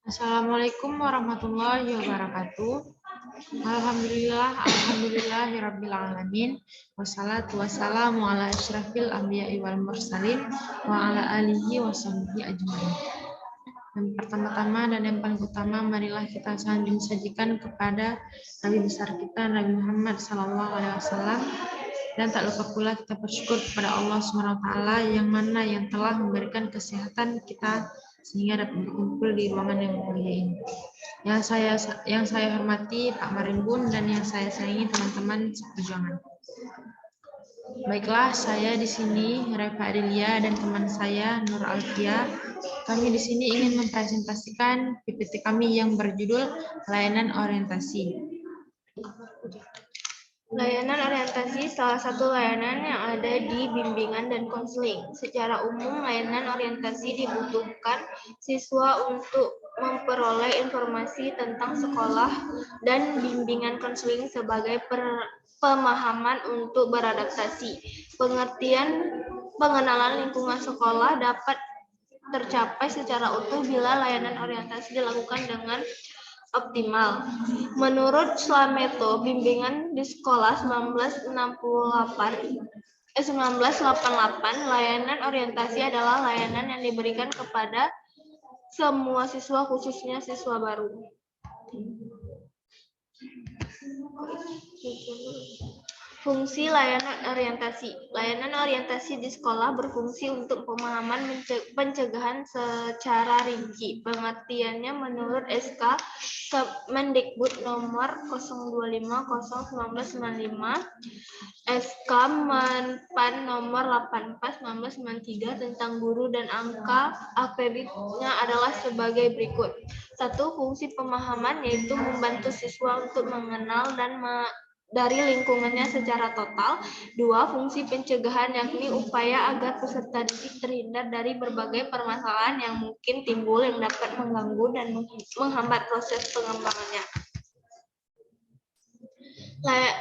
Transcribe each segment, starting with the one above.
Assalamualaikum warahmatullahi wabarakatuh. Alhamdulillahirabbil alamin. Wassalatu wassalamu ala asyrafil anbiya'i wal mursalin wa ala alihi washabbihi ajmain. Yang pertama-tama dan yang paling utama, marilah kita saling sajikan kepada Nabi besar kita Nabi Muhammad SAW. Dan tak lupa pula kita bersyukur kepada Allah SWT yang mana yang telah memberikan kesehatan kita sehingga dapat berkumpul di ruangan yang mulia ini. Yang saya hormati Pak Marimbun dan yang saya sayangi teman-teman seperjuangan. Baiklah, saya di sini Reva Adelia dan teman saya Nur Alfia. Kami di sini ingin mempresentasikan PPT kami yang berjudul Layanan Orientasi. Layanan orientasi salah satu layanan yang ada di bimbingan dan konseling. Secara umum, layanan orientasi dibutuhkan siswa untuk memperoleh informasi tentang sekolah dan bimbingan konseling sebagai pemahaman untuk beradaptasi. Pengenalan lingkungan sekolah dapat tercapai secara utuh bila layanan orientasi dilakukan dengan optimal. Menurut Slameto, bimbingan di sekolah 1988, layanan orientasi adalah layanan yang diberikan kepada semua siswa, khususnya siswa baru. Fungsi layanan orientasi. Layanan orientasi di sekolah berfungsi untuk pemahaman pencegahan secara rinci. Pengertiannya menurut SK Kemendikbud nomor 025/1995, SK Menpan nomor 84/1993 tentang guru dan angka akreditnya adalah sebagai berikut. 1. Fungsi pemahaman yaitu membantu siswa untuk mengenal dan dari lingkungannya secara total. 2. Fungsi pencegahan yakni upaya agar peserta didik terhindar dari berbagai permasalahan yang mungkin timbul yang dapat mengganggu dan menghambat proses pengembangannya.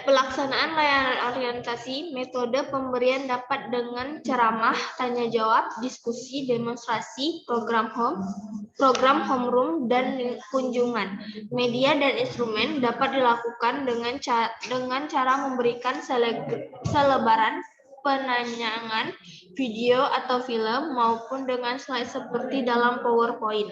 Pelaksanaan layanan orientasi, metode pemberian dapat dengan ceramah, tanya jawab, diskusi, demonstrasi, program homeroom, dan kunjungan. Media dan instrumen dapat dilakukan dengan cara memberikan selebaran, penanyangan, video atau film, maupun dengan slide seperti dalam PowerPoint.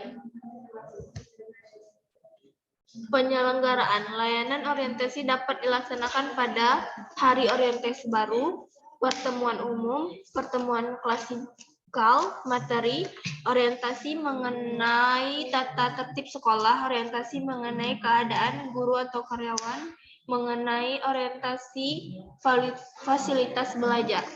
Penyelenggaraan layanan orientasi dapat dilaksanakan pada hari orientasi baru, pertemuan umum, pertemuan klasikal, materi, orientasi mengenai tata tertib sekolah, orientasi mengenai keadaan guru atau karyawan, mengenai orientasi fasilitas belajar.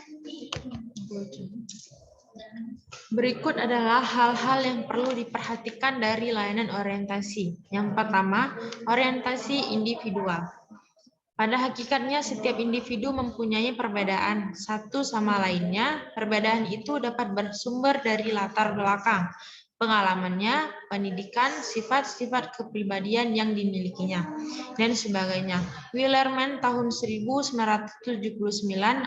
Berikut adalah hal-hal yang perlu diperhatikan dari layanan orientasi. Yang pertama, orientasi individual. Pada hakikatnya, setiap individu mempunyai perbedaan satu sama lainnya. Perbedaan itu dapat bersumber dari latar belakang, pengalamannya, pendidikan, sifat-sifat kepribadian yang dimilikinya, dan sebagainya. Willerman tahun 1979,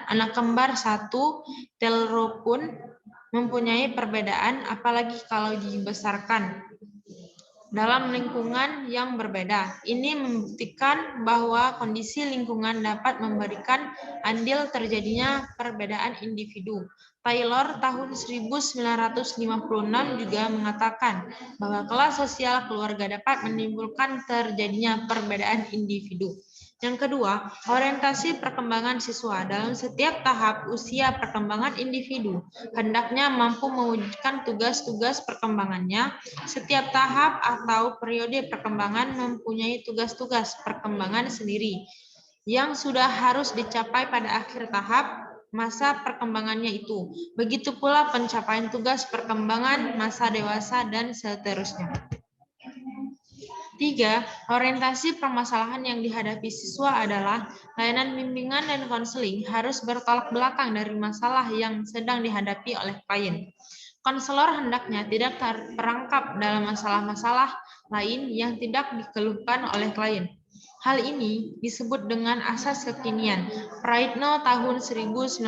anak kembar satu, Telro pun mempunyai perbedaan, apalagi kalau dibesarkan dalam lingkungan yang berbeda. Ini membuktikan bahwa kondisi lingkungan dapat memberikan andil terjadinya perbedaan individu. Taylor tahun 1956 juga mengatakan bahwa kelas sosial keluarga dapat menimbulkan terjadinya perbedaan individu. Yang kedua, orientasi perkembangan siswa. Dalam setiap tahap usia perkembangan individu, hendaknya mampu mewujudkan tugas-tugas perkembangannya. Setiap tahap atau periode perkembangan mempunyai tugas-tugas perkembangan sendiri yang sudah harus dicapai pada akhir tahap masa perkembangannya itu. Begitu pula pencapaian tugas perkembangan masa dewasa dan seterusnya. 3. Orientasi permasalahan yang dihadapi siswa adalah layanan bimbingan dan konseling harus bertolak belakang dari masalah yang sedang dihadapi oleh klien. Konselor hendaknya tidak terperangkap dalam masalah-masalah lain yang tidak dikeluhkan oleh klien. Hal ini disebut dengan asas kekinian. Praitno tahun 1985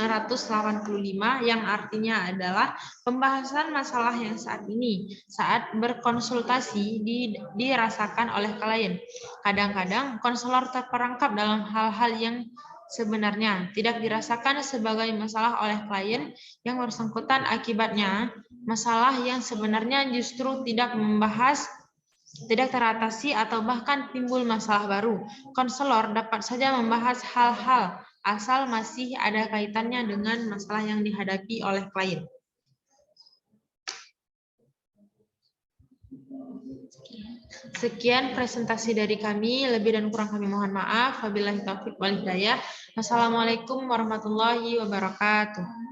yang artinya adalah pembahasan masalah yang saat ini saat berkonsultasi dirasakan oleh klien. Kadang-kadang konselor terperangkap dalam hal-hal yang sebenarnya tidak dirasakan sebagai masalah oleh klien yang bersangkutan, akibatnya masalah yang sebenarnya justru tidak teratasi atau bahkan timbul masalah baru. Konselor dapat saja membahas hal-hal asal masih ada kaitannya dengan masalah yang dihadapi oleh klien. Sekian presentasi dari kami, lebih dan kurang kami mohon maaf. Wabillahi taufiq wal hidayah. Wassalamualaikum warahmatullahi wabarakatuh.